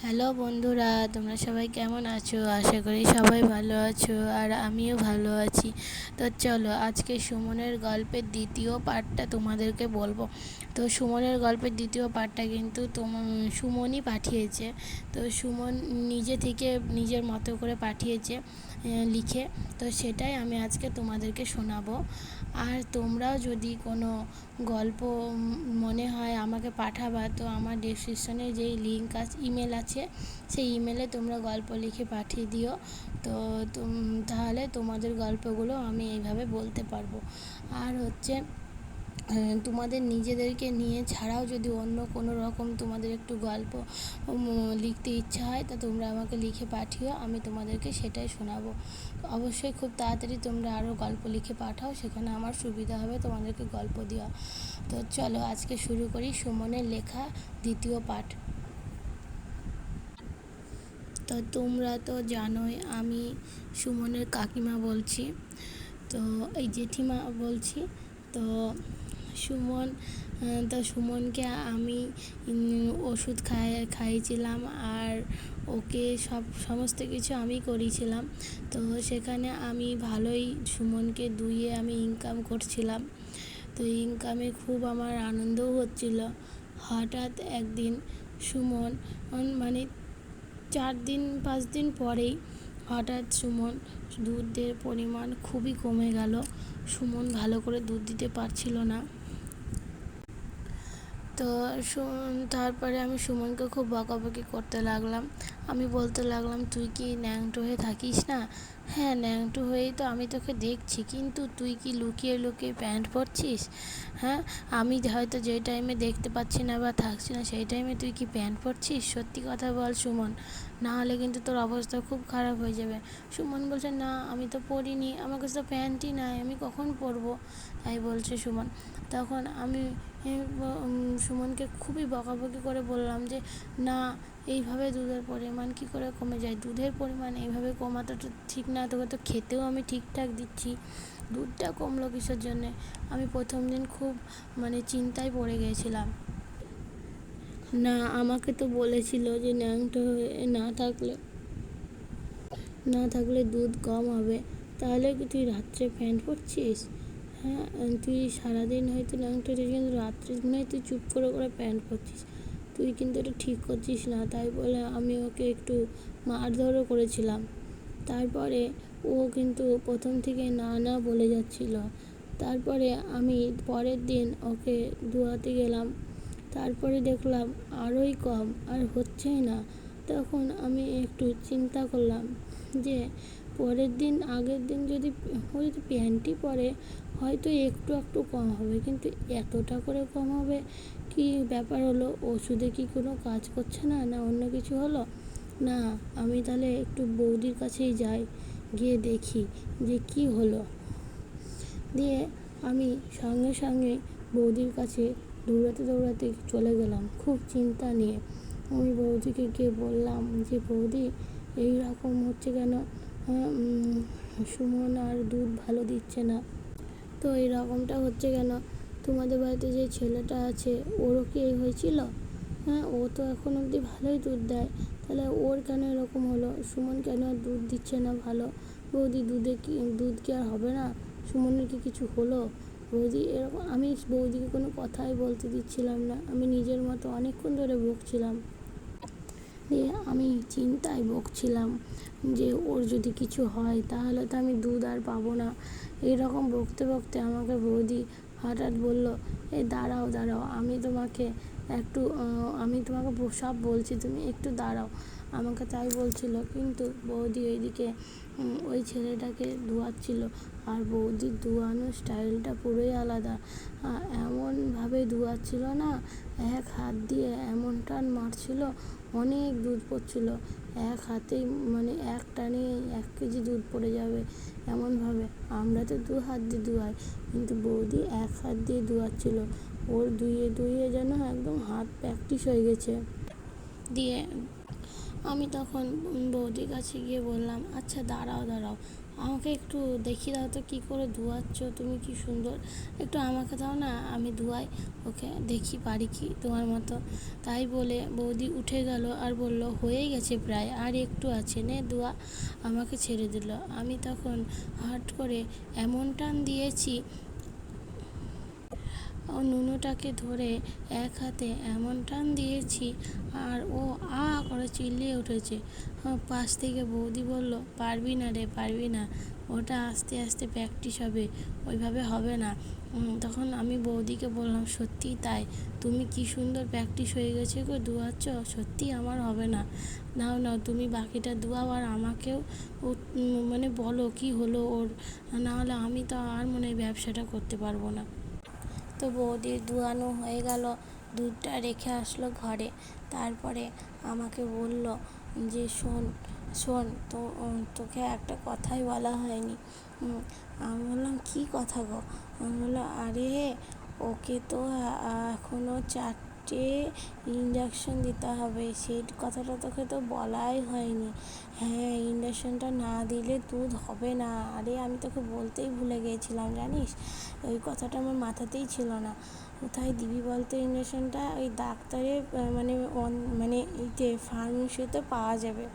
Hello বন্ধুরা, তোমরা সবাই কেমন আছো? আশা করি সবাই ভালো আছো, আর আমিও ভালো আছি। তো চলো আজকে সুমনের গল্পের দ্বিতীয় পার্টটা তোমাদেরকে বলবো। তো সুমনের গল্পের দ্বিতীয় পার্টটা কিন্তু সুমনই পাঠিয়েছে। তো সুমন নিজে থেকে নিজের মতো করে পাঠিয়েছে লিখে। তো সেটাই আমি আজকে তোমাদেরকে শোনাবো। আর তোমরাও যদি কোনো গল্প মনে হয় আমাকে পাঠাবা, তো আমার ডেসক্রিপশনে যেই লিঙ্ক আছে, ইমেল আছে, সেই ইমেলে তোমরা গল্প লিখে পাঠিয়ে দিও। তো তাহলে তোমাদের গল্পগুলো আমি এইভাবে বলতে পারবো। আর হচ্ছে তোমাদের নিজেদেরকে নিয়ে ছাড়াও যদি অন্য কোনো রকম তোমাদের একটু গল্প লিখতে ইচ্ছা হয়, তা তোমরা আমাকে লিখে পাঠিও, আমি তোমাদেরকে সেটাই শোনাবো। অবশ্যই খুব তাড়াতাড়ি তোমরা আরও গল্প লিখে পাঠাও, সেখানে আমার সুবিধা হবে তোমাদেরকে গল্প দেওয়া। তো চলো আজকে শুরু করি সুমনের লেখা দ্বিতীয় পাঠ। তো তোমরা তো জানোই আমি সুমনের কাকিমা বলছি, তো এই জেঠিমা বলছি। তো সুমন সুমনকে আমি ওষুধ খাইয়েছিলাম, আর ওকে সমস্ত কিছু আমি করিয়েছিলাম। তো সেখানে আমি ভালোই সুমনকে দুইয়ে আমি ইনকাম করছিলাম। তো ইনকামে খুব আমার আনন্দও হচ্ছিল। হঠাৎ একদিন সুমন মানে 4-5 দিন পরেই হঠাৎ সুমন দুধের পরিমাণ খুবই কমে গেল। সুমন ভালো করে দুধ দিতে পারছিল না। তো তারপরে আমি সুমনকে খুব বকাবকি করতে লাগলাম। আমি বলতে লাগলাম, তুই কি ন্যাংটো হয়ে থাকিস না? হ্যাঁ, ন্যাংটো হয়েই তো আমি তোকে দেখছি, কিন্তু তুই কি লুকিয়ে লুকিয়ে প্যান্ট পরছিস? হ্যাঁ, আমি হয়তো যেই টাইমে দেখতে পাচ্ছি না বা থাকছি না, সেই টাইমে তুই কি প্যান্ট পরছিস? সত্যি কথা বল সুমন, না হলে কিন্তু তোর অবস্থা খুব খারাপ হয়ে যাবে। সুমন বলছে, না আমি তো পরিনি, আমার কাছে তো প্যান্টই নাই, আমি কখন পরবো? তাই বলছে সুমন। তখন আমি সুমনকে খুবই বকাবকি করে বললাম যে, না, এইভাবে দুধের পরিমাণ কী করে কমে যায়? দুধের পরিমাণ এইভাবে কমাটা তো ঠিক না, তোকে তো খেতেও আমি ঠিকঠাক দিচ্ছি, দুধটা কমলো কিসের জন্যে? আমি প্রথম দিন খুব চিন্তায় পড়ে গিয়েছিলাম। না, আমাকে তো বলেছিল যে ন্যাংটো হয়ে না থাকলে দুধ কম হবে। তাহলে কি তুই রাত্রে প্যান্ট পরছিস? হ্যাঁ, তুই সারাদিন হয়তো ন্যাংটো হচ্ছিস, কিন্তু রাত্রে মনে হয় তুই চুপ করে করে প্যান্ট পরছিস। তুই কিন্তু এটা ঠিক করছিস না। তাই বলে আমি ওকে একটু মারধরও করেছিলাম। তারপরে ও কিন্তু প্রথম থেকে না না বলে যাচ্ছিল। তারপরে আমি পরের দিন ওকে ধোয়াতে গেলাম। তারপরে দেখলাম আরোই কম, আর হচ্ছেই না। তখন আমি একটু চিন্তা করলাম যে পরের দিন আগের দিন যদি ও যদি প্যান্টই পরে, হয়তো একটু একটু কম হবে, কিন্তু এতটা করে কম হবে কি ব্যাপার হলো? ওষুধে কি কোনো কাজ করছে না, না অন্য কিছু হলো? না, আমি তাহলে একটু বৌদির কাছেই যাই, গিয়ে দেখি যে কি হলো। দিয়ে আমি সঙ্গে সঙ্গে বৌদির কাছে দৌড়াতে দৌড়াতে চলে গেলাম, খুব চিন্তা নিয়ে। আমি বৌদিকে গিয়ে বললাম যে, বৌদি, এই রকম হচ্ছে কেন? সুমন আর দুধ ভালো দিচ্ছে না, তো এই রকমটা হচ্ছে কেন? তোমাদের বাড়িতে যে ছেলেটা আছে, ওরও কি এই হয়েছিল? হ্যাঁ, ও তো এখন অবধি ভালোই দুধ দেয়, তাহলে ওর কেন এরকম হলো? সুমন কেন আর দুধ দিচ্ছে না ভালো? বৌদি, দুধ কি আর হবে না? সুমনের কি কিছু হলো? বৌদি এরকম, আমি বৌদিকে কোনো কথাই বলতে দিচ্ছিলাম না। আমি নিজের মতো অনেকক্ষণ ধরে বকছিলাম। দিয়ে আমি চিন্তায় বকছিলাম যে ওর যদি কিছু হয় তাহলে তো আমি দুধ আর পাবো না। এইরকম বকতে বকতে আমাকে বৌদি হঠাৎ বলল, এই দাঁড়াও দাঁড়াও, আমি তোমাকে সব বলছি, তুমি একটু দাঁড়াও। আমাকে তাই বলছিল, কিন্তু বৌদি ওইদিকে ওই ছেলেটাকে ধোয়াচ্ছিল। আর বৌদির ধোয়ানোর স্টাইলটা পুরোই আলাদা। এমনভাবে ধোয়াচ্ছিল না, এক হাত দিয়ে এমন টান মারছিল, অনেক দুধ পড়ছিল। এক হাতেই এক টানে 1 কেজি দুধ পড়ে যাবে এমনভাবে। আমরা তো 2 হাত দিয়ে ধোয়াই, কিন্তু বৌদি 1 হাত দিয়ে ধোয়াচ্ছিল। ওর ধুয়ে ধুয়ে যেন একদম হাত প্র্যাকটিস হয়ে গেছে। দিয়ে আমি তখন বৌদির কাছে গিয়ে বললাম, আচ্ছা দাঁড়াও দাঁড়াও, আমাকে একটু দেখিয়ে দাও তো কী করে ধোয়াচ্ছ তুমি, কি সুন্দর, একটু আমাকে দাও না, আমি ধোয়াই ওকে, দেখি পারি কি তোমার মতো। তাই বলে বৌদি উঠে গেল আর বলল, হয়ে গেছে প্রায়, আর একটু আছে, নে ধোয়া। আমাকে ছেড়ে দিল। আমি তখন হট করে এমন টান দিয়েছি, ও নুনুটাকে ধরে এক হাতে এমন টান দিয়েছি, আর ও আ করে চিল্লিয়ে উঠেছে। পাশ থেকে বৌদি বলল, পারবি না রে, পারবি না, ওটা আস্তে আস্তে প্র্যাকটিস হবে, ওইভাবে হবে না। তখন আমি বৌদিকে বললাম, সত্যিই তাই, তুমি কি সুন্দর প্র্যাকটিস হয়ে গেছে গো ধোয়াচ্ছ, সত্যি আমার হবে না। নাও নাও তুমি বাকিটা ধোয়াও, আর আমাকেও মানে বলো কি হলো ওর, না হলে আমি তো আর মনে হয় ব্যবসাটা করতে পারবো না। তো বৌদির ধোয়ানো হয়ে গেল, দুধটা রেখে আসলো ঘরে। তারপরে আমাকে বলল যে, শোন শোন তো, তোকে একটা কথাই বলা হয়নি। আমি বললাম, কী কথা গো? আমি বললাম, আরে ওকে তো এখনও 4টে ইঞ্জেকশন দিতে হবে, সেই কথাটা তোকে তো বলাই হয়নি। হ্যাঁ, ইঞ্জেকশনটা না দিলে দুধ হবে না। আরে আমি তোকে বলতেই ভুলে গিয়েছিলাম জানিস, ওই কথাটা আমার মাথাতেই ছিল না। কোথায় দিবি বলতো ইঞ্জেকশনটা? ওই ডাক্তারের মানে এই যে ফার্মেসিতে পাওয়া যাবে।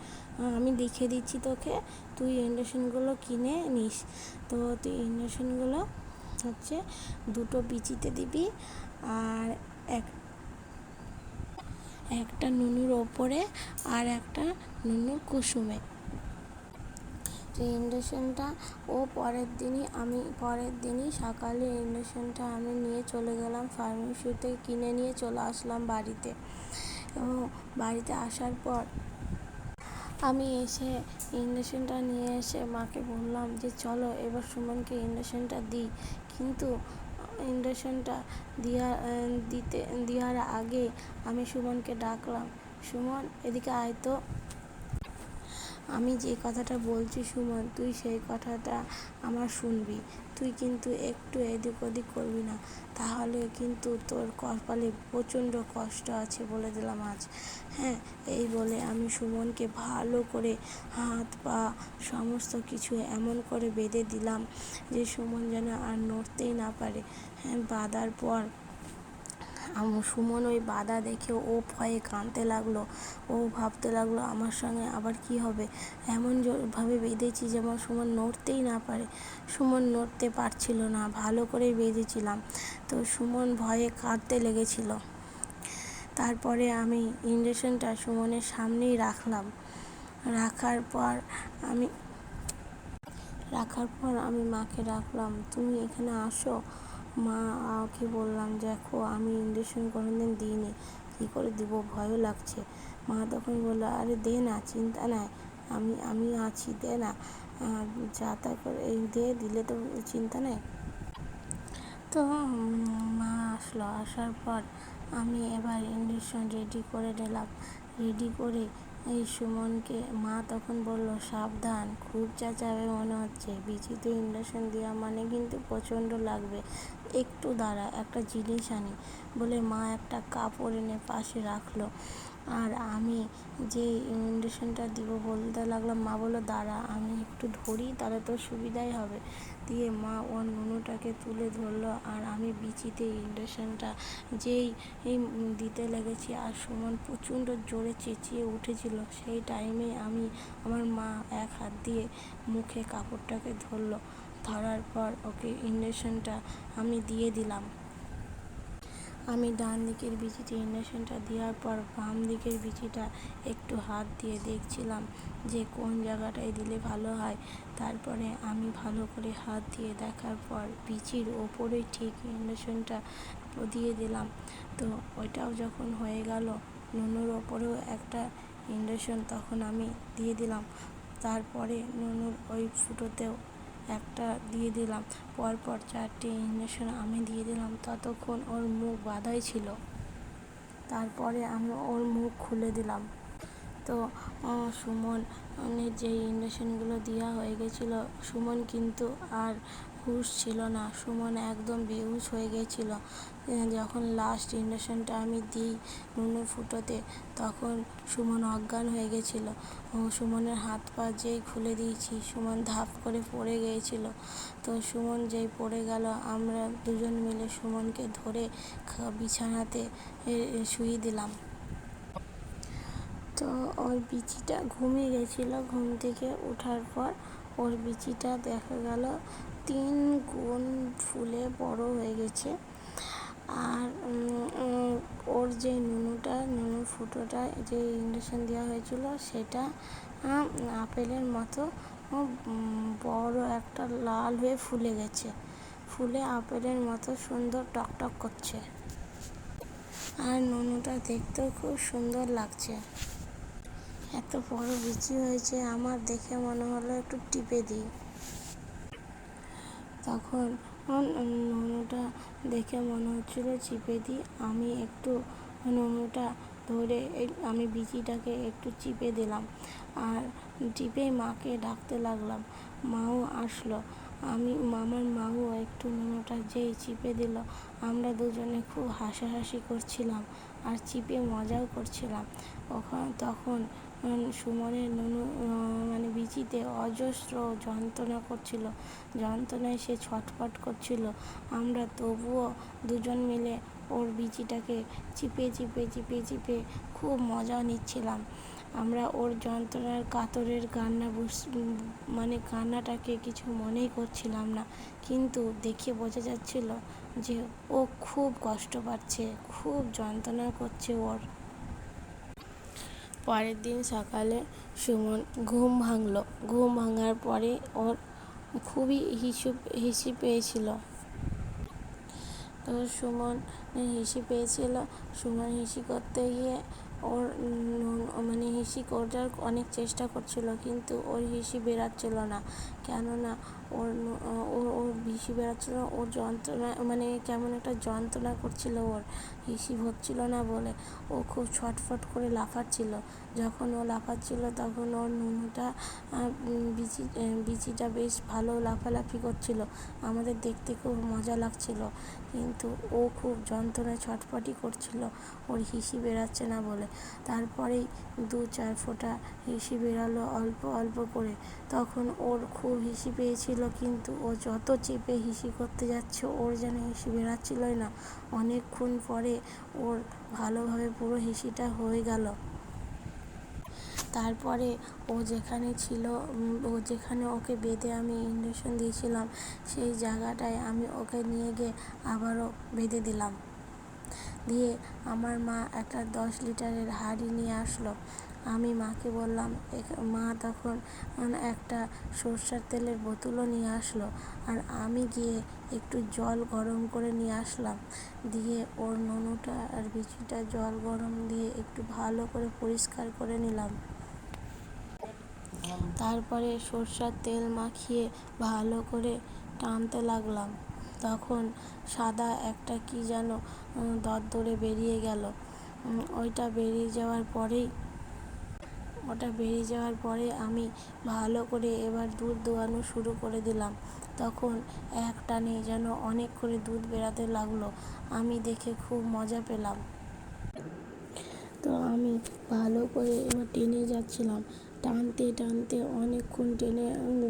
আমি লিখে দিচ্ছি তোকে, তুই ইঞ্জেকশনগুলো কিনে নিস। তো তুই ইঞ্জেকশনগুলো হচ্ছে 2টো বিচিতে দিবি, আর একটা নুনুর ওপরে, আর একটা নুনুর কুসুমে। তো ইঞ্জেকশনটা পরের দিনই সকালে ইঞ্জেকশনটা আমি নিয়ে চলে গেলাম ফার্মেসিতে, কিনে নিয়ে চলে আসলাম বাড়িতে। এবং বাড়িতে আসার পর আমি এসে ইঞ্জেকশনটা নিয়ে এসে মাকে বললাম যে, চলো এবার সুমনকে ইঞ্জেকশনটা দিই। কিন্তু ইঞ্জেকশনটা দেওয়ার আগে আমি সুমনকে ডাকলাম, সুমন এদিকে আয় তো। আমি যে কথাটা বলছি সুমন, তুই সেই কথাটা আমার শুনবি। তুই কিন্তু একটু এদিক ওদিক করবি না, তাহলে কিন্তু তোর কপালে প্রচণ্ড কষ্ট আছে বলে দিলাম আজ। হ্যাঁ, এই বলে আমি সুমনকে ভালো করে হাত পা সমস্ত কিছু এমন করে বেঁধে দিলাম যে সুমন যেন আর নড়তেই না পারে। হ্যাঁ, বাঁধার পর সুমন ওই বাধা দেখে ও ভয়ে কাঁদতে লাগলো। ও ভাবতে লাগলো আমার সঙ্গে আবার কি হবে। এমন ভাবে বেঁধেছি যেমন সুমন নড়তেই না পারে। সুমন নড়তে পারছিল না, ভালো করে বেঁধেছিলাম। তো সুমন ভয়ে কাঁদতে লেগেছিল। তারপরে আমি ইঞ্জেকশনটা সুমনের সামনেই রাখলাম। রাখার পর আমি মাকে ডাকলাম, তুমি এখানে আসো। মাকে বললাম, দেখো আমি ইঞ্জেকশন কোনোদিন দিইনি, কী করে দিব, ভয়ও লাগছে। মা তখন বললো, আরে দে না, চিন্তা নাই, আমি আছি, দে না, যা তা করে দিলে তো চিন্তা নেই। তো মা আসলো, আসার পর আমি এবার ইঞ্জেকশন রেডি করে নিলাম। রেডি করে এই সুমনকে মা তখন বলল, সাবধান, খুব চেঁচাবে মনে হচ্ছে, বিচিতে ইঞ্জেকশন দেওয়া মানে কিন্তু প্রচণ্ড লাগবে, একটু দাঁড়া, একটা জিনিস আনি। বলে মা একটা কাপড় এনে পাশে রাখলো। আর আমি যে ইঞ্জেকশনটা দিব বলতে লাগলাম, মা বললো, দাঁড়া আমি একটু ধরি, তাহলে তোর সুবিধাই হবে। দিয়ে মা ওর নুনুটাকে তুলে ধরলো, আর আমি বিচিতে ইঞ্জেকশনটা যেই দিতে লেগেছি, আর সুমন প্রচণ্ড জোরে চেঁচিয়ে উঠেছিল। সেই টাইমে আমার মা এক হাত দিয়ে মুখে কাপড়টাকে ধরলো। ধরার পর ওকে ইঞ্জেকশনটা আমি দিয়ে দিলাম। আমি ডান দিকের বিচিতে ইঞ্জেকশনটা দেওয়ার পর বাম দিকের বিচিটা একটু হাত দিয়ে দেখছিলাম যে কোন জায়গাটায় দিলে ভালো হয়। তারপরে আমি ভালো করে হাত দিয়ে দেখার পর বিচির ওপরেই ঠিক ইঞ্জেকশনটা দিয়ে দিলাম। তো ওইটাও যখন হয়ে গেল, নুনুর ওপরেও একটা ইঞ্জেকশন তখন আমি দিয়ে দিলাম। তারপরে নুনুর ওই ফুটোতেও একটা দিয়ে দিলাম। পরপর 4টে ইঞ্জেকশন আমি দিয়ে দিলাম। ততক্ষণ ওর মুখ বাঁধাই ছিল। তারপরে আমি ওর মুখ খুলে দিলাম। তো সুমনের যে ইঞ্জেকশনগুলো দেওয়া হয়ে গেছিলো, সুমন কিন্তু আর হুঁশ ছিল না। সুমন একদম বেহুঁশ হয়ে গেছিল। যখন লাস্ট ইঞ্জেকশনটা আমি দিই নুনুর ফুটোতে, তখন সুমন অজ্ঞান হয়ে গেছিল। সুমনের হাত পা যেই খুলে দিয়েছি, সুমন ধাপ করে পড়ে গিয়েছিল। তো সুমন যেই পড়ে গেল, আমরা দুজন মিলে সুমনকে ধরে বিছানাতে শুইয়ে দিলাম। তো ওর বিচিটা ঘুমিয়ে গেছিলো। ঘুম থেকে ওঠার পর ওর বিচিটা দেখা গেল 3 গুণ ফুলে বড় হয়ে গেছে। আর ওর যে নুনুর ফুটোটা যে ইঞ্জেকশন দেওয়া হয়েছিল, সেটা আপেলের মতো বড় একটা লাল হয়ে ফুলে গেছে। ফুলে আপেলের মতো সুন্দর টকটক করছে। আর নুনুটা দেখতেও খুব সুন্দর লাগছে। এত বড় বিচি হয়েছে, আমার দেখে মনে হলো একটু টিপে দিই। তখন নুনুটা দেখে মনে হচ্ছিল চিপে দিই। আমি একটু নুনুটা ধরে আমি বিচিটাকে একটু চিপে দিলাম। আর টিপেই মাকে ডাকতে লাগলাম। মাও আসলো। আমার মাও একটু নুনুটা যেই চিপে দিল, আমরা দুজনে খুব হাসাহাসি করছিলাম আর চিপে মজাও করছিলাম। তখন সুমনের নুনু বিচিতে অজস্র যন্ত্রণা করছিল। যন্ত্রণায় সে ছটফট করছিল। আমরা তবুও দুজন মিলে ওর বিচিটাকে চিপে চিপে চিপে চিপে খুব মজা নিচ্ছিলাম। আমরা ওর যন্ত্রণার কাতরের কান্নাটাকে কিছু মনেই করছিলাম না, কিন্তু দেখে বোঝা যাচ্ছিল যে ও খুব কষ্ট পাচ্ছে, খুব যন্ত্রণা করছে ওর। পরের দিন সকালে সুমন ঘুম ভাঙল। ঘুম ভাঙার পরে ওর খুবই হিসি পেয়েছিল। তো সুমন হিসি পেয়েছিল। সুমন হিসি করতে গিয়ে ওর হিসি করার অনেক চেষ্টা করছিল, কিন্তু ওর হিসি বেরাচ্ছিল না। কেননা ওর হিসি বেরাচ্ছিল না, ওর যন্ত্রণা কেমন একটা যন্ত্রণা করছিল। ওর হিসি হচ্ছিল না বলে ও খুব ছটফট করে লাফাচ্ছিল। যখন ও লাফাচ্ছিল, তখন ওর নুনুটা বিচিটা বেশ ভালো লাফালাফি করছিল। আমাদের দেখতে খুব মজা লাগছিল, কিন্তু ও খুব যন্ত্রণায় ছটফটই করছিল ওর হিসি বেরাচ্ছে না বলে। তারপরেই 2-4 ফোঁটা হিসি বেরালো অল্প অল্প করে। তখন ওর খুব হিসি পেয়েছিল, কিন্তু ও যত চেপে হিসি করতে যাচ্ছে, ওর যেন হিসি বেরাচ্ছিলই না। অনেকক্ষণ পরে ওর ভালোভাবে পুরো হিসিটা হয়ে গেল। তারপরে ও যেখানে ছিল, যেখানে ওকে বেঁধে আমি ইঞ্জেকশন দিয়েছিলাম, সেই জায়গাটায় আমি ওকে নিয়ে গিয়ে আবারও বেঁধে দিলাম। দিয়ে আমার মা একটা 10 লিটারের হাঁড়ি নিয়ে আসলো। আমি মাকে বললাম। মা তখন একটা সরষের তেলের বোতলও নিয়ে আসলো। আর আমি গিয়ে একটু জল গরম করে নিয়ে আসলাম। দিয়ে ওর নুনুটা আর বিচিটা জল গরম দিয়ে একটু ভালো করে পরিষ্কার করে নিলাম। তারপরে সরষের তেল মাখিয়ে ভালো করে টানতে লাগলাম। তখন সাদা একটা কি যেন দরদরে বেরিয়ে গেল। ওটা বেরিয়ে যাওয়ার পরে আমি ভালো করে এবার দুধ দোয়ানো শুরু করে দিলাম। তখন এক টানে যেন অনেক করে দুধ বেরাতে লাগলো। আমি দেখে খুব মজা পেলাম। তো আমি ভালো করে এবার টেনে যাচ্ছিলাম। টানতে টানতে অনেকক্ষণ টেনে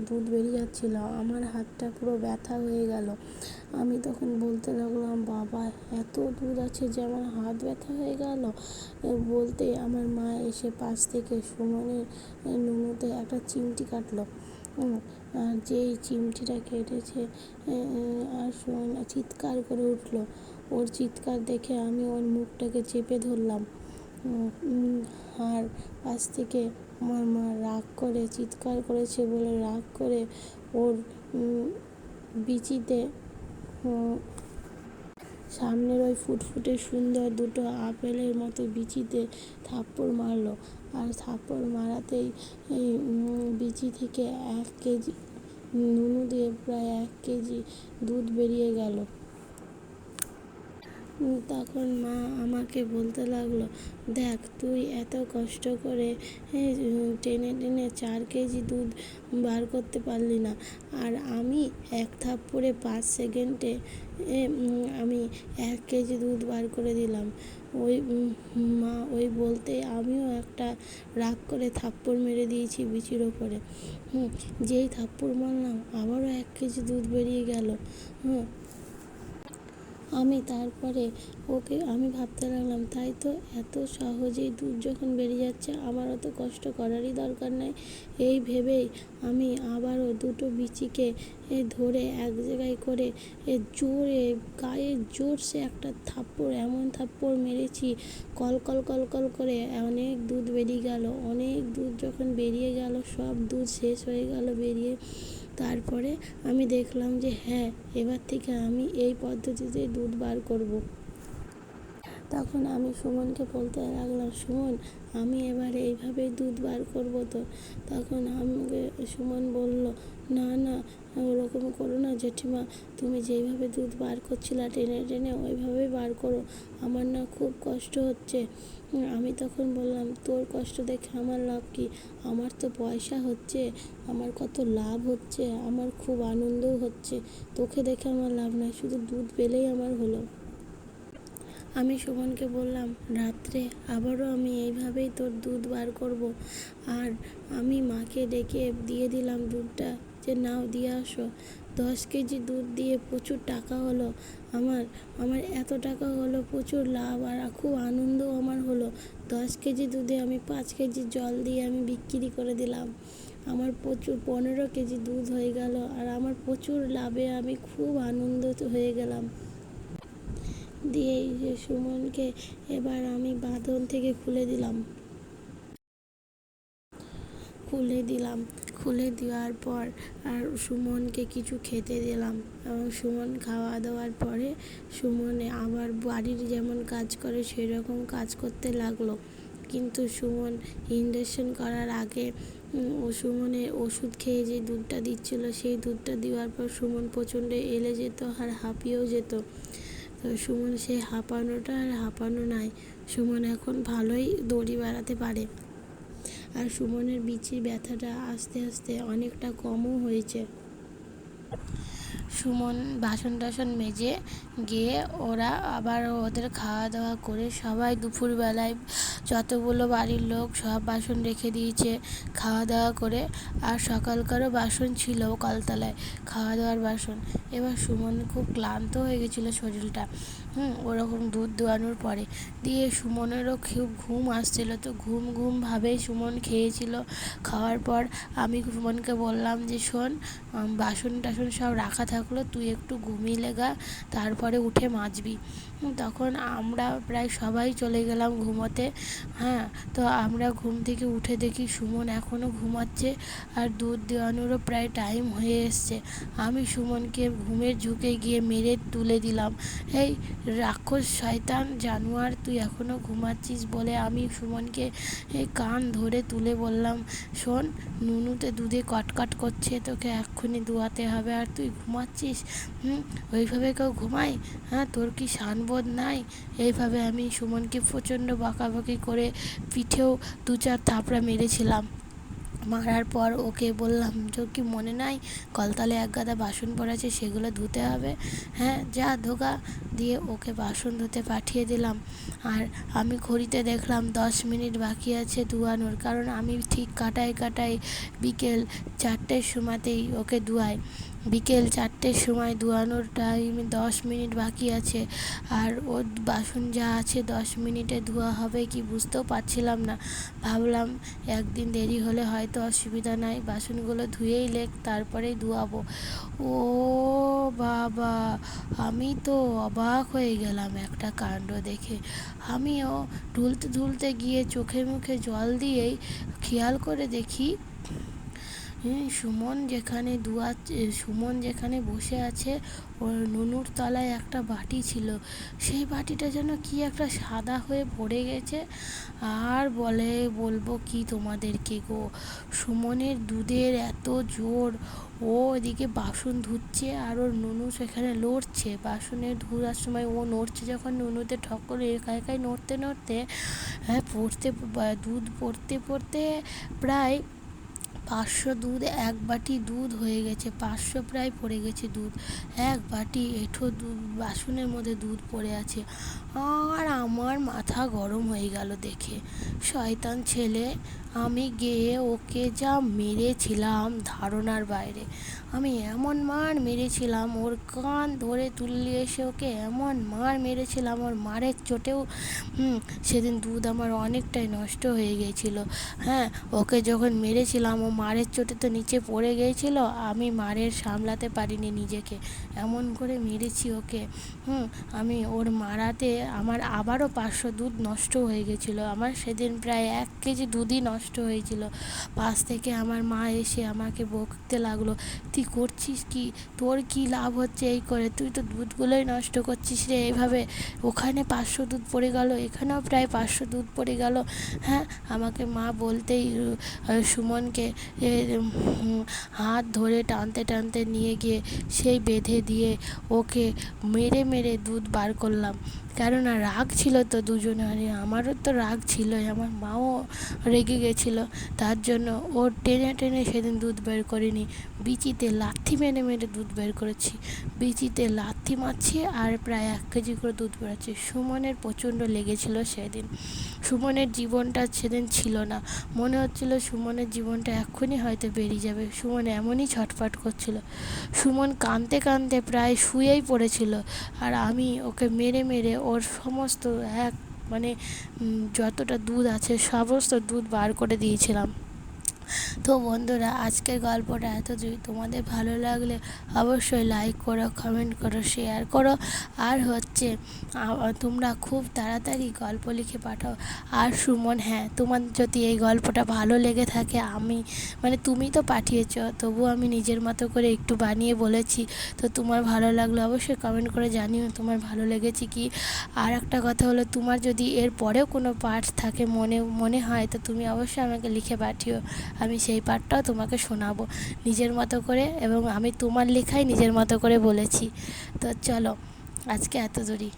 দুধ বেরিয়ে যাচ্ছিল। আমার হাতটা পুরো ব্যথা হয়ে গেল। আমি তখন বলতে লাগলাম, বাবা এত দুধ আছে যে আমার হাত ব্যথা হয়ে গেল। বলতে আমার মা এসে পাশ থেকে সুমনের নুনুতে একটা চিমটি কাটলো। আর যেই চিমটিটা কেটেছে, আর সুমন চিৎকার করে উঠলো। ওর চিৎকার দেখে আমি ওর মুখটাকে চেপে ধরলাম। আর পাশ থেকে আমার মা রাগ করে চিৎকার করেছে বলে রাগ করে ওর বিচিতে সামনের ওই ফুটফুটে সুন্দর দুটো আপেলের মতো বিচিতে থাপ্পড় মারলো। আর থাপ্পড় মারাতেই বিচি থেকে 1 কেজি নুনু দিয়ে প্রায় 1 কেজি দুধ বেরিয়ে গেল। তখন মা আমাকে বলতে লাগলো, দেখ তুই এত কষ্ট করে টেনে টেনে 4 কেজি দুধ বার করতে পারলি না, আর আমি এক থাপ্পড়ে 5 সেকেন্ডে আমি 1 কেজি দুধ বার করে দিলাম। ওই মা ওই বলতে আমিও একটা রাগ করে থাপ্পড় মেরে দিয়েছি বিচির ওপরে। যেই থাপ্পড় মারলাম আবারও 1 কেজি দুধ বেরিয়ে গেল। তারপরে আমি ভাবতে লাগলাম, তাই তো, এত সহজেই দুধ যখন বেরিয়ে যাচ্ছে আমার অত কষ্ট করারই দরকার নাই। এই ভেবেই আমি আবারও দুটো বিচিকে ধরে এক জায়গায় করে জোরে গায়ে জোরসে একটা থাপ্পড়, এমন থাপ্পড় মেরেছি কল কল কল কল করে অনেক দুধ বেরিয়ে গেল। অনেক দুধ যখন বেরিয়ে গেল, সব দুধ শেষ হয়ে গেল বেরিয়ে। তারপরে আমি দেখলাম যে হ্যাঁ, এবার থেকে আমি এই পদ্ধতিতে দুধ বার করব। তখন আমি সুমনকে বলতে লাগলাম, সুমন, আমি এবার এইভাবেই দুধ বার করব তো। তখন আমাকে সুমন বলল, না না, ওরকম করো না জেঠিমা, তুমি যেইভাবে দুধ বার করছিলা টেনে টেনে ওইভাবেই বার করো, আমার না খুব কষ্ট হচ্ছে। আমি তখন বললাম, তোর কষ্ট দেখে আমার লাভ কি? আমার তো পয়সা হচ্ছে, আমার কত লাভ হচ্ছে, আমার খুব আনন্দও হচ্ছে, তোকে দেখে আমার লাভ নাই, শুধু দুধ পেলেই আমার হলো। আমি সুমনকে বললাম, রাত্রে আবারও আমি এইভাবেই তোর দুধ বার করব। আর আমি মাকে ডেকে দিয়ে দিলাম দুধটা, যে নাও দিয়ে আসো। 10 কেজি দুধ দিয়ে প্রচুর টাকা হলো আমার। এত টাকা হলো, প্রচুর লাভ আর খুব আনন্দও আমার হলো। 10 কেজি দুধে আমি 5 কেজি জল দিয়ে আমি বিক্রি করে দিলাম। আমার প্রচুর 15 কেজি দুধ হয়ে গেল, আর আমার প্রচুর লাভে আমি খুব আনন্দ হয়ে গেলাম। দিয়ে যে সুমনকে এবার আমি বাঁধন থেকে খুলে দিলাম। খুলে দেওয়ার পর আর সুমনকে কিছু খেতে দিলাম, এবং সুমন খাওয়া দাওয়ার পরে সুমনে আবার বাড়ির যেমন কাজ করে সেরকম কাজ করতে লাগলো। কিন্তু সুমন ইনজেকশন করার আগে সুমনের ওষুধ খেয়ে যে দুধটা দিচ্ছিল, সেই দুধটা দেওয়ার পর সুমন প্রচণ্ড এলে যেত আর হাঁপিয়েও যেত। তো সুমন সেই হাঁপানোটা আর হাঁপানো নাই, সুমন এখন ভালোই দড়ি বেড়াতে পারে। আর সুমনের বিচির ব্যথাটা আস্তে আস্তে অনেকটা কমও হয়েছে। সুমন বাসন টাসন মেজে গিয়ে ওরা আবার ওদের খাওয়া দাওয়া করে সবাই দুপুরবেলায় যতগুলো বাড়ির লোক সব বাসন রেখে দিয়েছে খাওয়া দাওয়া করে। আর সকালকারও বাসন ছিল কলতলায়, খাওয়া দাওয়ার বাসন। এবার সুমন খুব ক্লান্ত হয়ে গেছিলো শরীরটা, ওরকম দুধ দোয়ানোর পরে। দিয়ে সুমনেরও খুব ঘুম আসছিল, তো ঘুম ঘুম ভাবেই সুমন খেয়েছিল। খাওয়ার পর আমি সুমনকে বললাম যে, শোন, বাসন টাসন সব রাখা থাকলো, তুই একটু ঘুমিয়ে লেগা, তারপরে উঠে মাজবি। তখন আমরা প্রায় সবাই চলে গেলাম ঘুমোতে। তো আমরা ঘুম থেকে উঠে দেখি সুমন এখনও ঘুমাচ্ছে, আর দুধ দেওয়ানোরও প্রায় টাইম হয়ে এসছে। আমি সুমনকে ঘুমের ঝুঁকে গিয়ে মেরে তুলে দিলাম। এই রাক্ষস, শয়তান, জানোয়ার, তুই এখনও ঘুমাচ্ছিস বলে আমি সুমনকে কান ধরে তুলে বললাম, শোন, নুনুতে দুধে কটকট করছে, তোকে এক্ষুনি দুয়াতে হবে, আর তুই ঘুমাচ্ছিস? ওইভাবে কেউ ঘুমায়? তোর কি শানবোধ নাই? এইভাবে আমি সুমনকে প্রচণ্ড বকাবকি করে পিঠেও 2-4 থাপড়া মেরেছিলাম। মারার পর ওকে বললাম, তোর কি মনে নাই কলতলে এক গাদা বাসন পড়েছে, সেগুলো ধুতে হবে? যা ধোগা। দিয়ে ওকে বাসন ধুতে পাঠিয়ে দিলাম। আর আমি ঘড়িতে দেখলাম 10 মিনিট বাকি আছে ধোয়ানোর, কারণ আমি ঠিক কাটায় বিকেল 4টের সময়তেই ওকে ধোয়াই। বিকেল 4টের সময় ধোয়ানোর টাইমে 10 মিনিট বাকি আছে, আর ওর বাসন যা আছে 10 মিনিটে ধোয়া হবে কি বুঝতেও পারছিলাম না। ভাবলাম একদিন দেরি হলে হয়তো অসুবিধা নাই, বাসনগুলো ধুয়েই লেগ, তারপরেই ধোয়াবো। ও বাবা, আমি তো অবাক হয়ে গেলাম একটা কাণ্ড দেখে। আমিও ঢুলতে গিয়ে চোখে মুখে জল দিয়েই খেয়াল করে দেখি সুমন যেখানে বসে আছে ওর নুনুর তলায় একটা বাটি ছিল, সেই বাটিটা যেন কি একটা সাদা হয়ে পড়ে গেছে। আর বলবো কি তোমাদেরকে গো, সুমনের দুধের এত জোর, ও এদিকে বাসন ধুচ্ছে আর ওর নুনু সেখানে লড়ছে, বাসনের ধোয়ার সময় ও নড়ছে যখন নুনুতে ঠক করে একা একাই নড়তে নড়তে, হ্যাঁ দুধ পড়তে পড়তে প্রায় 500 দুধ, এক বাটি দুধ হয়ে গেছে, 500 প্রায় পড়ে গেছে দুধ, এক বাটি এঁঠো দুধ বাসনের মধ্যে দুধ পড়ে আছে। আর আমার মাথা গরম হয়ে গেল দেখে, শয়তান ছেলে। আমি গিয়ে ওকে যা মেরেছিলাম ধারণার বাইরে, আমি এমন মার মেরেছিলাম, ওর কান ধরে তুললে এসে ওকে এমন মার মেরেছিলাম, ওর মারের চোটেও সেদিন দুধ আমার অনেকটাই নষ্ট হয়ে গিয়েছিলো। হ্যাঁ, ওকে যখন মেরেছিলাম ও মারের চোটে তো নিচে পড়ে গিয়েছিল, আমি মারের সামলাতে পারিনি নিজেকে, এমন করে মেরেছি ওকে। আমি ওর মারাতে আমার আবারও 500 দুধ নষ্ট হয়ে গেছিলো, আমার সেদিন প্রায় 1 কেজি দুধই নষ্ট হয়েছিল। পাশ থেকে আমার মা এসে আমাকে বকতে লাগলো, তুই করছিস কি, তোর কি লাভ হচ্ছে এই করে, তুই তো দুধগুলোই নষ্ট করছিস রে এইভাবে, ওখানে 500 দুধ পড়ে গেল, এখানেও প্রায় 500 দুধ পড়ে গেল। হ্যাঁ, আমাকে মা বলতেই সুমনকে হাত ধরে টানতে টানতে নিয়ে গিয়ে সেই বেঁধে দিয়ে ওকে মেরে মেরে দুধ বার করলাম। কেননা রাগ ছিল তো দুজনারই, আমারও তো রাগ ছিলই, আমার মাও রেগে গেছিলো, তার জন্য ও টেনে টেনে সেদিন দুধ বের করিনি, বিচিতে লাথি মেরে মেরে দুধ বের করেছি, বিচিতে লাথি মারছি আর প্রায় 1 কেজি করে দুধ বেরোচ্ছে। সুমনের প্রচণ্ড লেগেছিল সেদিন, সুমনের জীবনটা সেদিন ছিল না, মনে হচ্ছিল সুমনের জীবনটা এক্ষুনি হয়তো বেরিয়ে যাবে, সুমন এমনই ছটফট করছিল, সুমন কাঁদতে কাঁদতে প্রায় শুয়েই পড়েছিল। আর আমি ওকে মেরে মেরে ওর সমস্ত মানে যতটা দুধ আছে সমস্ত দুধ বার করে দিয়েছিলাম। তো বন্ধুরা, আজকের গল্পটা এতটুকুই, তোমাদের ভালো লাগলে অবশ্যই লাইক করো, কমেন্ট করো, শেয়ার করো। আর তোমরা খুব তাড়াতাড়ি গল্প লিখে পাঠাও। আর সুমন, হ্যাঁ, তোমার যদি এই গল্পটা ভালো লেগে থাকে, তুমি তো পাঠিয়েছো, তবুও আমি নিজের মতো করে একটু বানিয়ে বলেছি, তো তোমার ভালো লাগলো অবশ্যই কমেন্ট করে জানিও তোমার ভালো লেগেছে কি। আর একটা কথা হলো, তোমার যদি এর পরেও কোনো পার্ট থাকে মনে হয়, তো তুমি অবশ্যই আমাকে লিখে পাঠিও, আমি সেই পার্টটাও তোমাকে শোনাবো নিজের মতো করে, এবং আমি তোমার লেখাই নিজের মতো করে বলেছি। তো চলো, আজকে এত দূরই।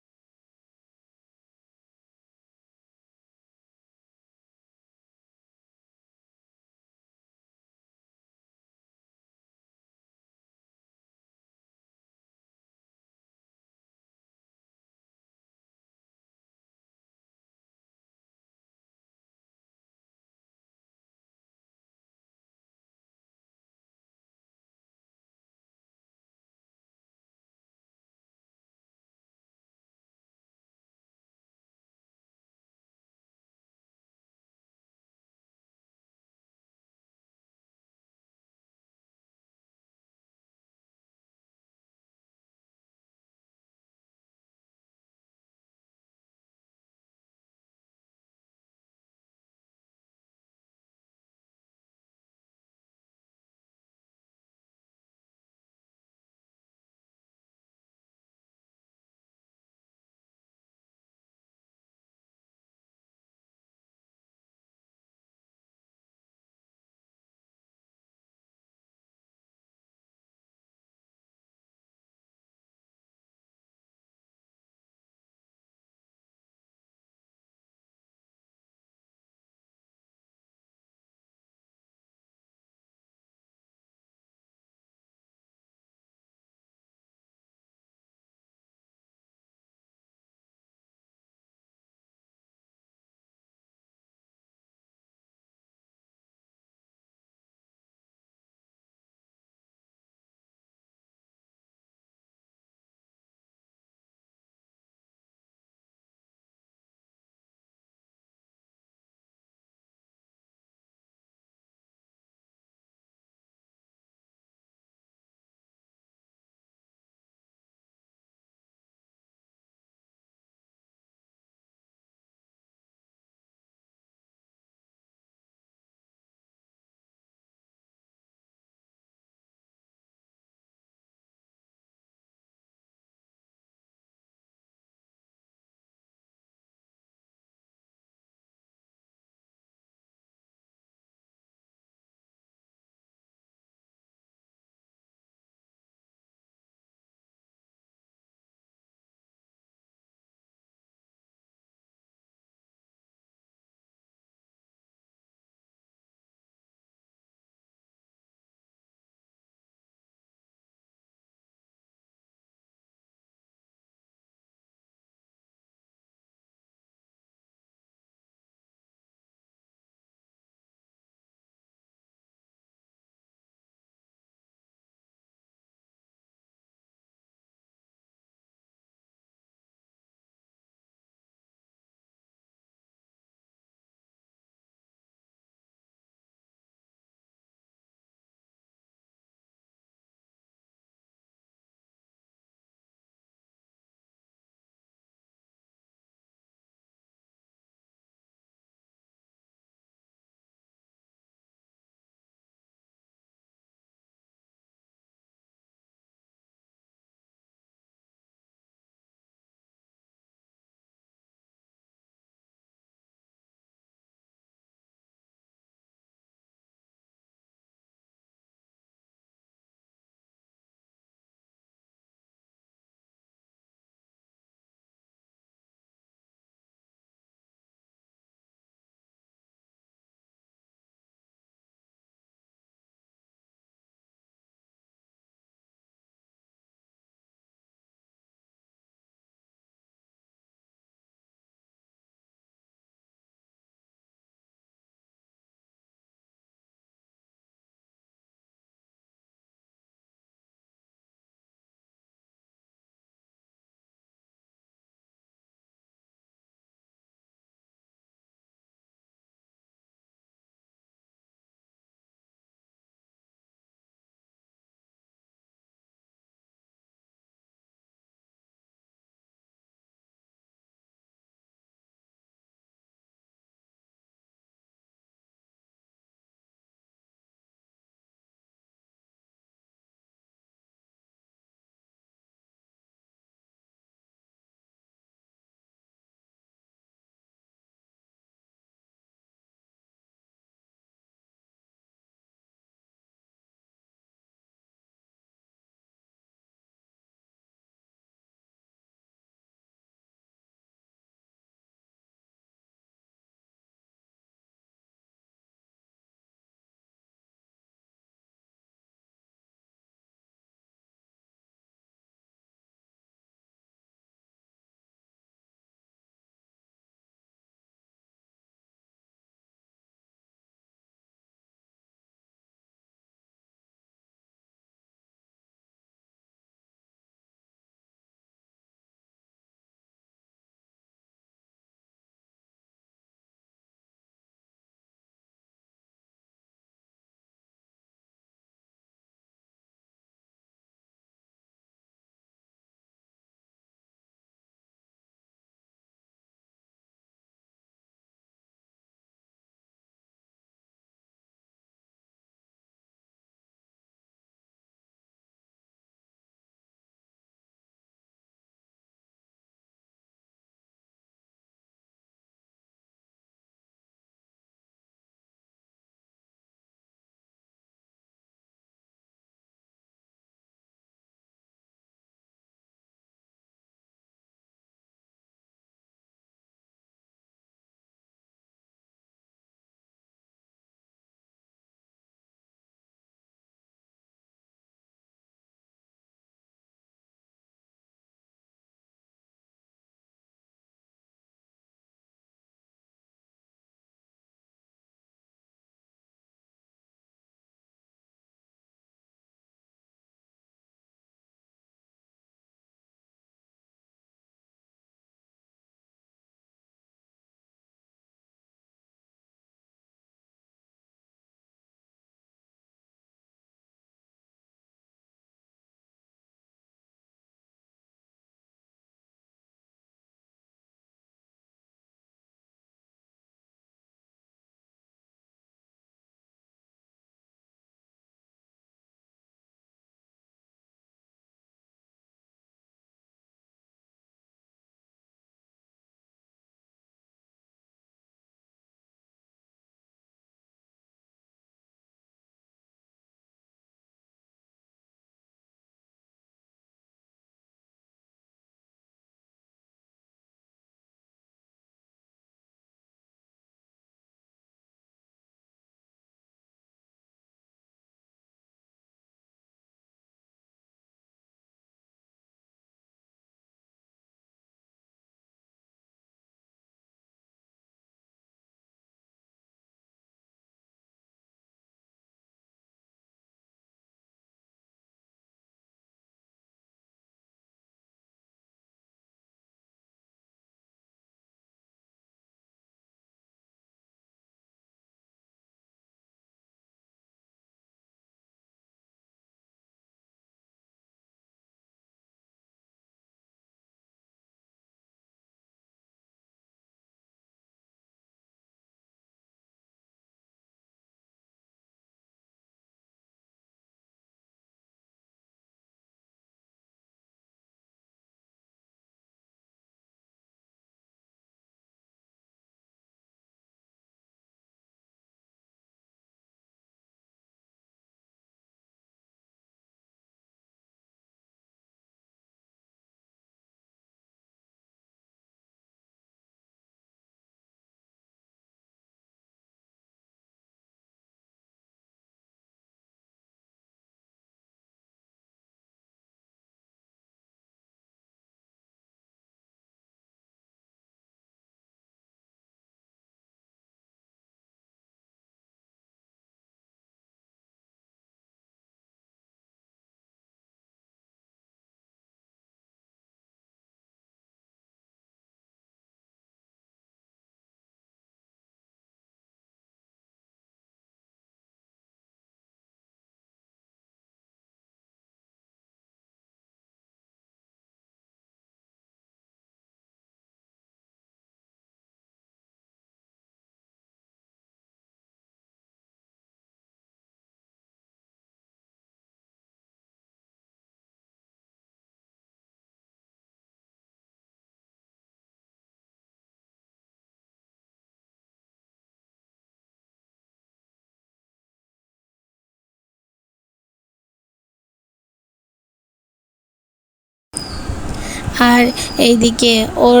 আর এইদিকে ওর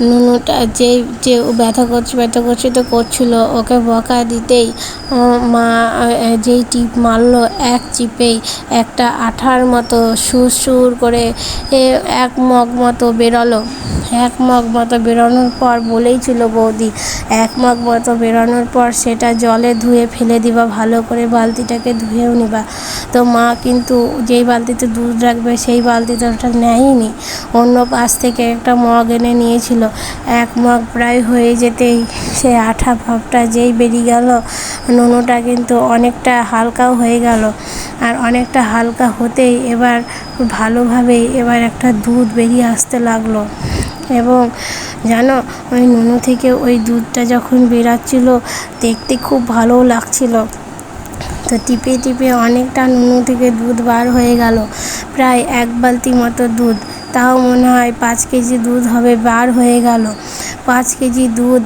নুনুটা যে ও ব্যথা করছে তো করছিল, ওকে বকা দিতেই মা যেই টিপ মারলো, এক চিপেই একটা আঠার মতো সুর করে এক মগ মতো বেরোলো। এক মগ মতো বেরোনোর পর বলেইছিল বৌদি, এক মগ মতো বেরোনোর পর সেটা জলে ধুয়ে ফেলে দিবা, ভালো করে বালতিটাকে ধুয়েও নিবা। তো মা কিন্তু যেই বালতিতে দুধ রাখবে সেই বালতিতে ওটা নেয়নি, অন্য পাশ থেকে একটা মগ এনে নিয়েছিল। এক মগ প্রায় হয়ে যেতেই সে আঠা ভাবটা যেই বেরিয়ে গেল, নুনুটা কিন্তু অনেকটা হালকাও হয়ে গেল। আর অনেকটা হালকা হতেই এবার ভালোভাবেই এবার একটা দুধ বেরিয়ে আসতে লাগলো। এবং জানো, ওই নুনু থেকে ওই দুধটা যখন বেরাচ্ছিল দেখতে খুব ভালোও লাগছিল। তো টিপে টিপে অনেকটা নুনু থেকে দুধ বার হয়ে গেল, প্রায় 1 বালতি মতো দুধ। তাও মনে হয় 5 কেজি দুধ হবে, বার হয়ে গেল 5 কেজি দুধ।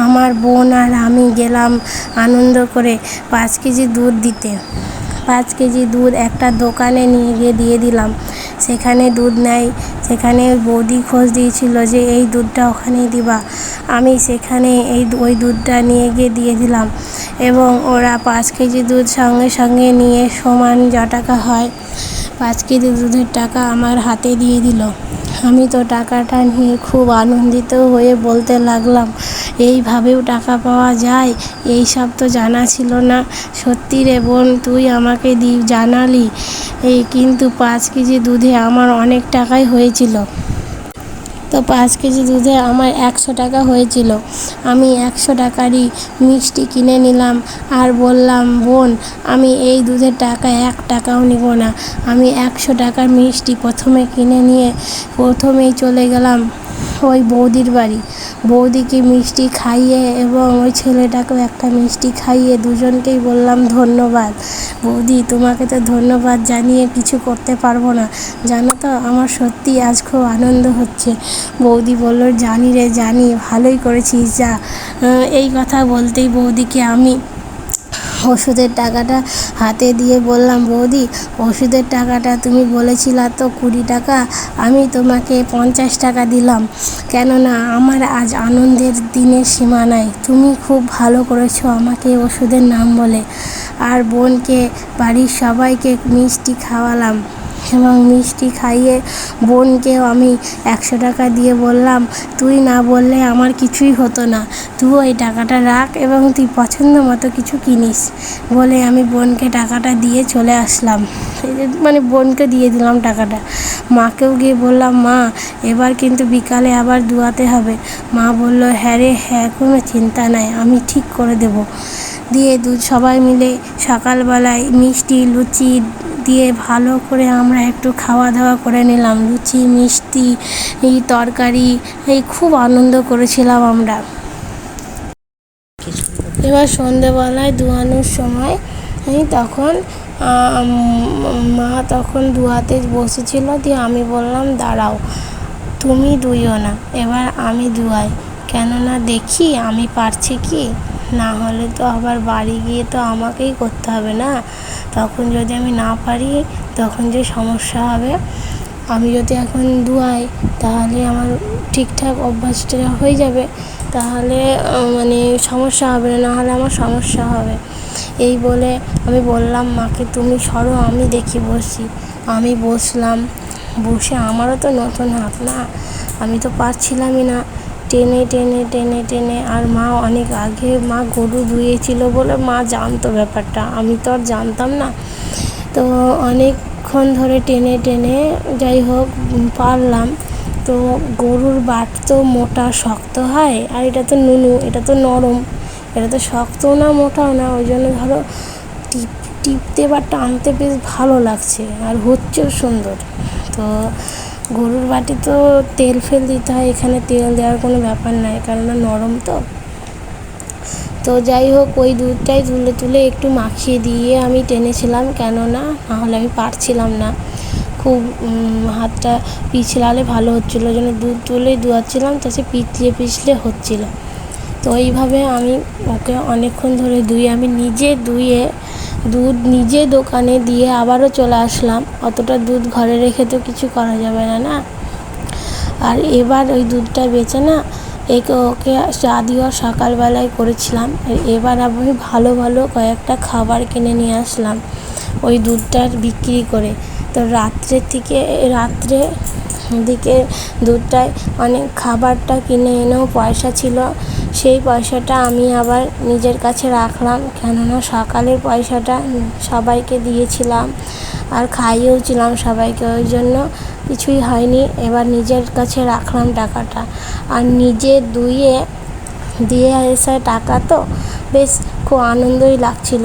আমার বোন আর আমি গেলাম আনন্দ করে 5 কেজি দুধ দিতে। 5 কেজি দুধ একটা দোকানে নিয়ে গিয়ে দিয়ে দিলাম। সেখানে দুধ নেয়, সেখানে বৌদি খোঁজ দিয়েছিল যে এই দুধটা ওখানেই দিবা। আমি সেখানে ওই দুধটা নিয়ে গিয়ে দিয়ে দিলাম এবং ওরা 5 কেজি দুধ সঙ্গে সঙ্গে নিয়ে সমান যা টাকা হয় 5 কেজি দুধের টাকা আমার হাতে দিয়ে দিল। আমি তো টাকাটা নিয়ে খুব আনন্দিত হয়ে বলতে লাগলাম, এইভাবেও টাকা পাওয়া যায়, এই সব তো জানা ছিল না। সত্যি রে বোন, তুই আমাকে জানালি। কিন্তু 5 কেজি দুধে আমার অনেক টাকাই হয়েছিল। তো 5 কেজি দুধে আমার 100 টাকা হয়েছিল। আমি 100 টাকারই মিষ্টি কিনে নিলাম আর বললাম, বোন আমি এই দুধের টাকা 1 টাকাও নিব না। আমি 100 টাকার মিষ্টি প্রথমে কিনে নিয়ে প্রথমেই চলে গেলাম ওই বৌদির বাড়ি। বৌদিকে মিষ্টি খাইয়ে এবং ওই ছেলেটাকেও একটা মিষ্টি খাইয়ে দুজনকেই বললাম ধন্যবাদ। বৌদি, তোমাকে তো ধন্যবাদ জানিয়ে কিছু করতে পারবো না, জানো তো আমার সত্যি আজ খুব আনন্দ হচ্ছে। বৌদি বলল, জানি রে জানি, ভালোই করেছিস যা। এই কথা বলতেই বৌদিকে আমি ওষুধের টাকাটা হাতে দিয়ে বললাম, বৌদি ওষুধের টাকাটা তুমি বলেছিলা তো 20 টাকা, আমি তোমাকে 50 টাকা দিলাম, কেননা আমার আজ আনন্দের দিনের সীমা নাই। তুমি খুব ভালো করেছো আমাকে ওষুধের নাম বলে। আর বোনকে বাড়ির সবাইকে মিষ্টি খাওয়ালাম এবং মিষ্টি খাইয়ে বোনকেও আমি 100 টাকা দিয়ে বললাম, তুই না বললে আমার কিছুই হতো না, তুই ওই টাকাটা রাখ এবং তুই পছন্দ মতো কিছু কিনিস বলে আমি বোনকে টাকাটা দিয়ে চলে আসলাম। মানে বোনকে দিয়ে দিলাম টাকাটা। মাকেও গিয়ে বললাম, মা এবার কিন্তু বিকালে আবার দুয়াতে হবে। মা বলল, হ্যাঁ রে হ্যাঁ, কোনো চিন্তা নাই, আমি ঠিক করে দেব। দিয়ে সবাই মিলে সকালবেলায় মিষ্টি লুচি দিয়ে ভালো করে আমরা একটু খাওয়া দাওয়া করে নিলাম। লুচি মিষ্টি তরকারি খুব আনন্দ করেছিলাম আমরা। এবার সন্ধেবেলায় দুয়ানোর সময় তখন মা তখন দুয়াতে বসেছিল। দিয়ে আমি বললাম, দাঁড়াও তুমি দুইও না, এবার আমি দুয়াই, কেননা দেখি আমি পারছি কি, না হলে তো আবার বাড়ি গিয়ে তো আমাকেই করতে হবে না। তখন যদি আমি না পারি তখন যে সমস্যা হবে। আমি যদি এখন দুয়াই তাহলে আমার ঠিকঠাক অভ্যাসটা হয়ে যাবে, তাহলে মানে সমস্যা হবে না, নাহলে আমার সমস্যা হবে। এই বলে আমি বললাম মাকে, তুমি সরো আমি দেখি বসি। আমি বসলাম, বসে আমারও তো নতুন হাত না, আমি তো পারছিলামই না। টেনে টেনে টেনে টেনে, আর মা অনেক আগে মা গরু ধুয়েছিল বলে মা জানতো ব্যাপারটা, আমি তো আর জানতাম না। তো অনেকক্ষণ ধরে টেনে টেনে যাই হোক পারলাম। তো গরুর বাট তো মোটা শক্ত হয়, আর এটা তো নুনু, এটা তো নরম, এটা তো শক্তও না মোটাও না, ওই জন্য ধরো টিপতে বা টানতে বেশ ভালো লাগছে আর হচ্ছেও সুন্দর। তো গরুর বাটি তো তেল ফেল দিতে হয়, এখানে তেল দেওয়ার কোনো ব্যাপার নাই, কেননা নরম তো। তো যাই হোক ওই দুধটাই তুলে তুলে একটু মাখিয়ে দিয়ে আমি টেনেছিলাম, কেননা নাহলে আমি পারছিলাম না। খুব হাতটা পিছলালে ভালো হচ্ছিলো, ওই জন্য দুধ তুলেই দুয়াচ্ছিলাম, তো সে পিছলে হচ্ছিলো। তো এইভাবে আমি ওকে অনেকক্ষণ ধরে আমি নিজে দুয়ে দুধ নিজে দোকানে দিয়ে আবারও চলে আসলাম। অতটা দুধ ঘরে রেখে তো কিছু করা যাবে না, না। আর এবার ওই দুধটা বেচে না ওকে চা দেওয়া সকালবেলায় করেছিলাম। আর এবার আমি ভালো ভালো কয়েকটা খাবার কিনে নিয়ে আসলাম ওই দুধটার বিক্রি করে। তো রাত্রে দিকে দুধটায় অনেক খাবারটা কিনে এনেও পয়সা ছিল, সেই পয়সাটা আমি আবার নিজের কাছে রাখলাম, কেননা সকালের পয়সাটা সবাইকে দিয়েছিলাম আর খাইয়েওছিলাম সবাইকে, ওই জন্য কিছুই হয়নি। এবার নিজের কাছে রাখলাম টাকাটা। আর নিজে দিয়ে এসে টাকা তো বেশ খুব আনন্দই লাগছিল।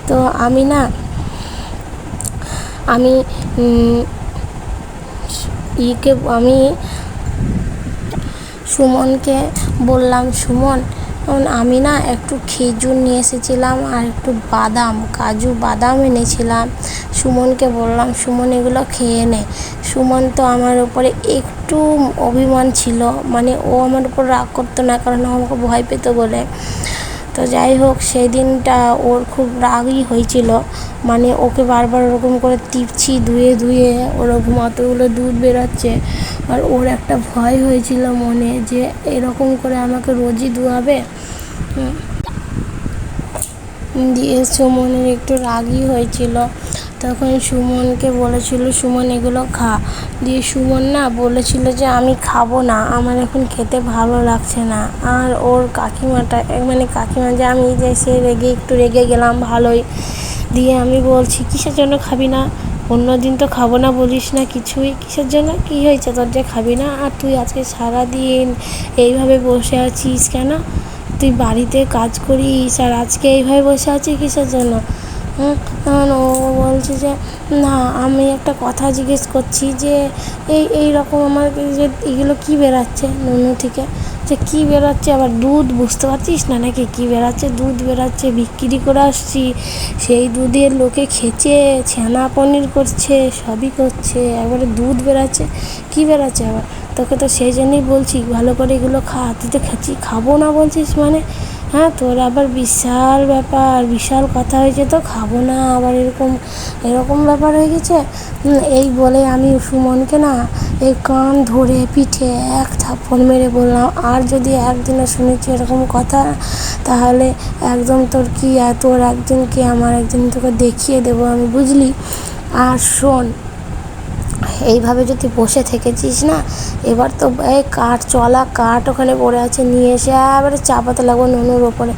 তো আমি সুমনকে বললাম, সুমন আমি একটু খেজুর নিয়ে এসেছিলাম আর একটু কাজু বাদাম এনেছিলাম। সুমনকে বললাম, সুমন এগুলো খেয়ে নে। সুমন তো আমার উপরে একটু অভিমান ছিল, মানে ও আমার উপর রাগ করতো না, কারণ আমাকে ভয় পেত বলে। তো যাই হোক, সেই দিনটা ওর খুব রাগই হয়েছিল, মানে ওকে বারবার ওরকম করে টিপছি ধুয়ে ওরকম অতগুলো দুধ বেরোচ্ছে। আর ওর একটা ভয় হয়েছিল মনে যে এরকম করে আমাকে রোজই দুয়াবে। দিয়ে সুমনের একটু রাগই হয়েছিল। তখন সুমনকে বলেছিল, সুমন এগুলো খা। দিয়ে সুমন বলেছিল যে আমি খাবো না, আমার এখন খেতে ভালো লাগছে না। আর ওর কাকিমা যে আমি যে সে একটু রেগে গেলাম ভালোই। দিয়ে আমি বলছি, কিসের জন্য খাবি না? অন্য দিন তো খাবো না বলিস না কিছুই, কিসের জন্য? কী হয়েছে তোর যে খাবি না? আর তুই আজকে সারাদিন এইভাবে বসে আছিস কেন? তুই বাড়িতে কাজ করিস আর আজকে এইভাবে বসে আছিস কিসের জন্য? তখন ও বলছে যে না, আমি একটা কথা জিজ্ঞেস করছি যে এই রকম আমার যে এগুলো কী বেরাচ্ছে নুনু থেকে, যে কী বেরাচ্ছে? আবার দুধ, বুঝতে পারছিস না নাকি কী বেরাচ্ছে? দুধ বেরাচ্ছে, বিক্রি করে আসছি, সেই দুধের লোকে খেছে, ছানা পনির করছে, সবই করছে, একবারে দুধ বেরাচ্ছে। কী বেরাচ্ছে আবার? তোকে তো সেই জন্যই বলছি ভালো করে এগুলো খা। তুই তো খাবো না বলছিস মানে? হ্যাঁ, তোর আবার বিশাল ব্যাপার, বিশাল কথা হয়েছে, তো খাবো না আবার এরকম ব্যাপার হয়ে গেছে। এই বলে আমি সুমনকে এই কান ধরে পিঠে এক থাপ্পড় মেরে বললাম, আর যদি একদিনও শুনেছি এরকম কথা, তাহলে একদম তোর একদিন কি আমার একদিন তোকে দেখিয়ে দেবো আমি, বুঝলি? আর শোন, এইভাবে যদি বসে থেকেছিস এবার তো কাঠ ওখানে পড়ে আছে, নিয়ে এসে এবারে চাপাতে লাগবো নুনুর ওপরে,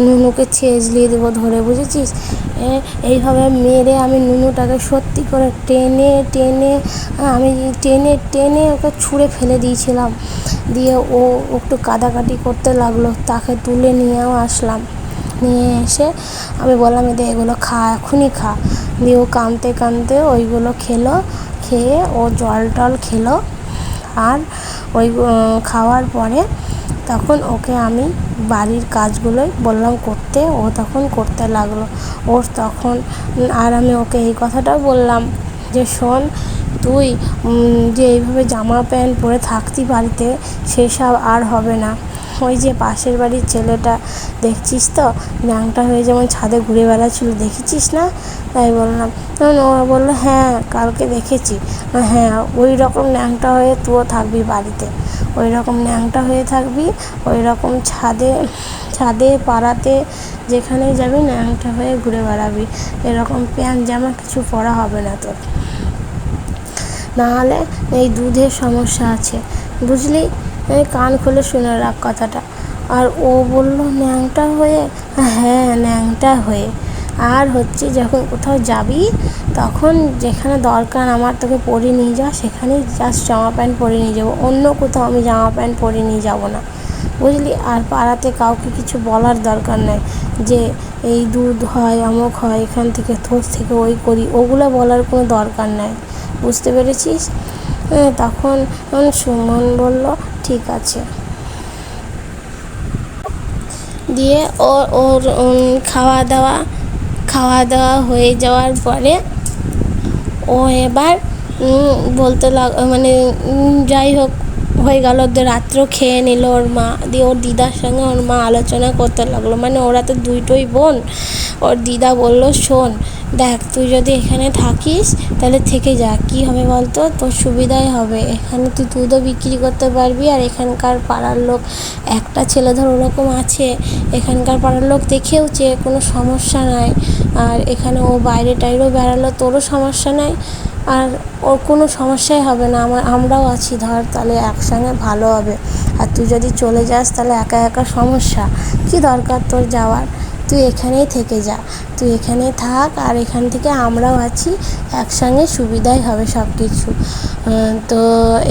নুনুকে ছেঁচলিয়ে দেবো ধরে, বুঝেছিস? এইভাবে মেরে আমি নুনুটাকে সত্যি করে টেনে ওকে ছুঁড়ে ফেলে দিয়েছিলাম। দিয়ে ও একটু কাঁদাকাটি করতে লাগলো, তাকে তুলে নিয়েও আসলাম। নিয়ে এসে আমি বললাম, এগুলো খা, এখনই খা। দিয়ে ও কাঁদতে ওইগুলো খেয়ে ও জল টল খেলো। আর ওই খাওয়ার পরে তখন ওকে আমি বাড়ির কাজগুলোই বললাম করতে, ও তখন করতে লাগলো। আর আমি ওকে এই কথাটাও বললাম যে শোন, তুই যে এইভাবে জামা প্যান্ট পরে থাকতি বাড়িতে, সেসব আর হবে না। ওই যে পাশের বাড়ির ছেলেটা দেখছিস তো, ন্যাংটা হয়ে যেমন ছাদে ঘুরে বেড়াচ্ছিল, দেখেছিস না? তাই বললাম। তখন ও বললো, হ্যাঁ কালকে দেখেছি। হ্যাঁ, ওই রকম ন্যাংটা হয়ে তুইও থাকবি বাড়িতে, ওই রকম ন্যাংটা হয়ে থাকবি, ওই রকম ছাদে পাড়াতে যেখানেই যাবি ন্যাংটা হয়ে ঘুরে বেড়াবি, এরকম প্যান্ট জামা কিছু পরা হবে না তোর, নাহলে এই দুধের সমস্যা আছে, বুঝলি? কান খুলে শুনে রাখ কথাটা। আর ও বললো, ন্যাংটা হয়ে? হ্যাঁ, ন্যাংটা হয়ে। আর হচ্ছে যখন কোথাও যাবি, তখন যেখানে দরকার আমার তোকে পরে নিয়ে যাওয়া, সেখানেই জাস্ট জামা প্যান্ট পরে নিয়ে যাবো, অন্য কোথাও আমি জামা প্যান্ট পরে নিয়ে যাবো না, বুঝলি? আর পাড়াতে কাউকে কিছু বলার দরকার নেই যে এই দুধ হয়, অমুক হয়, এখান থেকে তোর থেকে ওই করি, ওগুলো বলার কোনো দরকার নেই, বুঝতে পেরেছিস? তখন সুমন বলল, ঠিক আছে। দিয়ে ওর খাওয়া দাওয়া হয়ে যাওয়ার পরে ও এবার বলতে যাই হোক, হয়ে গেল, ওদের রাত্রেও খেয়ে নিল ওর মা। দিয়ে ওর দিদার সঙ্গে ওর মা আলোচনা করতে লাগলো, মানে ওরা তো দুইটোই বোন। ওর দিদা বলল, শোন দেখ, তুই যদি এখানে থাকিস তাহলে থেকে যা, কী হবে বলতো, তোর সুবিধাই হবে। এখানে তুই দুধও বিক্রি করতে পারবি, আর এখানকার পাড়ার লোক, একটা ছেলে ধর ওরকম আছে, এখানকার পাড়ার লোক দেখেওছে, কোনো সমস্যা নাই। আর এখানে ও বাইরে টাইরেও বেড়ালো, তোরও সমস্যা নাই, আর ওর কোনো সমস্যাই হবে না। আমরাও আছি ধর, তাহলে একসঙ্গে ভালো হবে। আর তুই যদি চলে যাস তাহলে একা একা সমস্যা, কী দরকার তোর যাওয়ার, তুই এখানেই থেকে যা, তুই এখানেই থাক, আর এখান থেকে আমরাও আছি, একসঙ্গে সুবিধাই হবে সব কিছু। তো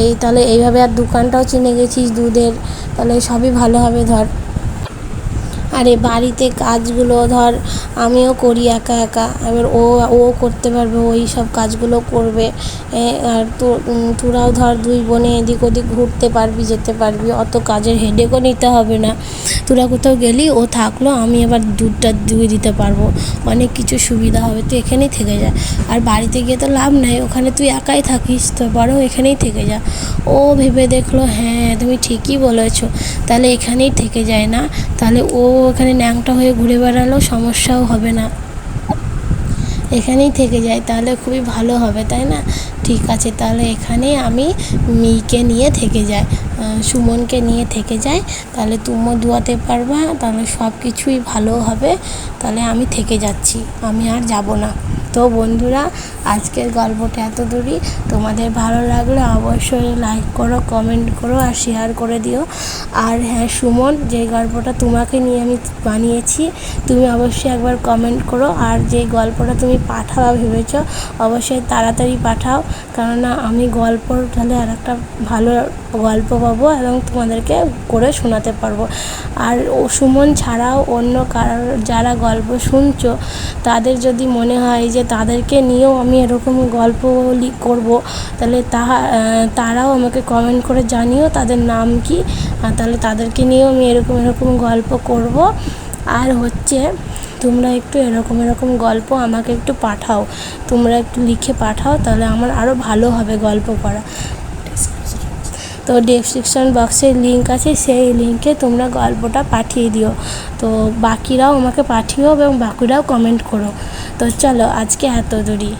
এই তাহলে এইভাবে, আর দোকানটাও চিনে গেছিস দুধের, তাহলে সবই ভালো হবে ধর। আর এ বাড়িতে কাজগুলো ধর আমিও করি একা একা, এবার ও করতে পারবে, ওই সব কাজগুলো করবে। আর তোরাও ধর দুই বোনে এদিক ওদিক ঘুরতে পারবি, যেতে পারবি, অত কাজের হেডেকও নিতে হবে না। তোরা কোথাও গেলি ও থাকলো, আমি এবার দুধটা দুই দিতে পারবো, অনেক কিছু সুবিধা হবে। তুই এখানেই থেকে যা, আর বাড়িতে গিয়ে তো লাভ নাই, ওখানে তুই একাই থাকিস, তো বরং এখানেই থেকে যা। ও ভেবে দেখলো, হ্যাঁ তুমি ঠিকই বলেছো, তাহলে এখানেই থেকে যায় না, তাহলে ও ওখানে ন্যাংটা হয়ে ঘুরে বেড়ালো, সমস্যাও হবে না, এখানেই থেকে যায়, তাহলে খুবই ভালো হবে, তাই না? ঠিক আছে, তাহলে এখানেই আমি মিকে নিয়ে থেকে যাই, সুমনকে নিয়ে থেকে যাই, তাহলে তুমিও দুয়াতে পারবা, তাহলে সব কিছুই ভালো হবে। তাহলে আমি থেকে যাচ্ছি, আমি আর যাব না। তো বন্ধুরা, আজকের গল্পটা এত দূরই। তোমাদের ভালো লাগলে অবশ্যই লাইক করো, কমেন্ট করো, আর শেয়ার করে দিও। আর হ্যাঁ সুমন, যে গল্পটা তোমাকে নিয়ে আমি বানিয়েছি, তুমি অবশ্যই একবার কমেন্ট করো, আর যে গল্পটা তুমি পাঠাও ভেবেছ অবশ্যই তাড়াতাড়ি পাঠাও, কেননা আমি গল্প তাহলে আর একটা ভালো গল্প পাবো এবং তোমাদেরকে করে শোনাতে পারবো। আর ও সুমন ছাড়াও অন্য কারোর যারা গল্প শুনছো, তাদের যদি মনে হয় যে তাদেরকে নিয়েও আমি এরকম গল্প করবো, তাহলে তারাও আমাকে কমেন্ট করে জানিও তাদের নাম কি, তাহলে তাদেরকে নিয়েও আমি এরকম গল্প করব। আর হচ্ছে তোমরা একটু এরকম গল্প আমাকে একটু পাঠাও, তোমরা একটু লিখে পাঠাও, তাহলে আমার আরও ভালো হবে গল্প করা। তো ডেসক্রিপশন বক্সে লিঙ্ক আছে, সেই লিঙ্কে তোমরা গল্পটা পাঠিয়ে দিও। তো বাকিরাও আমাকে পাঠিও এবং বাকিরাও কমেন্ট করো। তো চলো আজকে এত দূরই।